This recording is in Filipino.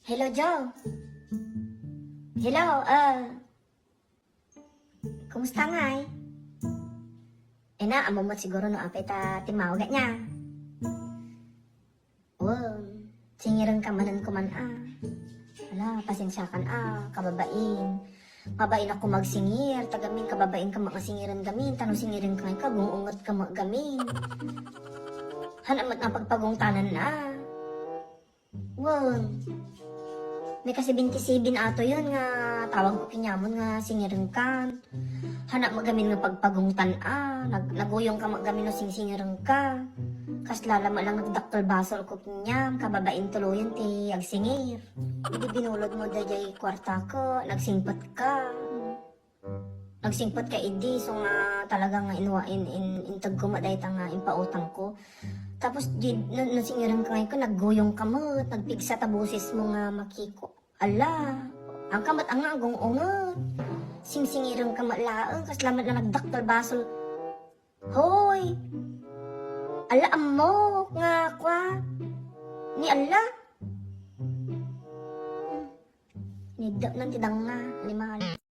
Hello, Joe. Hello, kumusta nga eh? Amumot siguro no apay ta timawaga niya. Wow, singirang kamanan ko man Ala, pasensya kan kababain. Mabain ako magsingir, tagamin kababain ka mga singiran gamin, tanong singirin ka ka, gungungot ka mga gamin. Hanamat na pagpagungtanan Wow. May kasi 27 ato yun nga, tawag ko kinyamon nga singirin ka. Hanap magamin nga pagpagungtan naguyong ka magamin no singsingirin ka. Kas lalama lang nagdaktal basol ko kinyam, kababain tuluyan ti agsingir. Hindi binulod mo dayay kwarta ko, nagsingpat ka. Nagsingpat ka idi, so nga talagang inuwain intag ko maday nga impautang ko. Tapos nasingiran ka ngayon ko, nagguyong kamot, nagpigsa tabusis mo nga makiko. Ala, ang kamat ang agong ungot. Singsingiran ka matlaang, kas lamat na nagdaktal basol. Hoy! Ala, amok nga kwa. Ni ala. Nidap ng tidang nga, limal.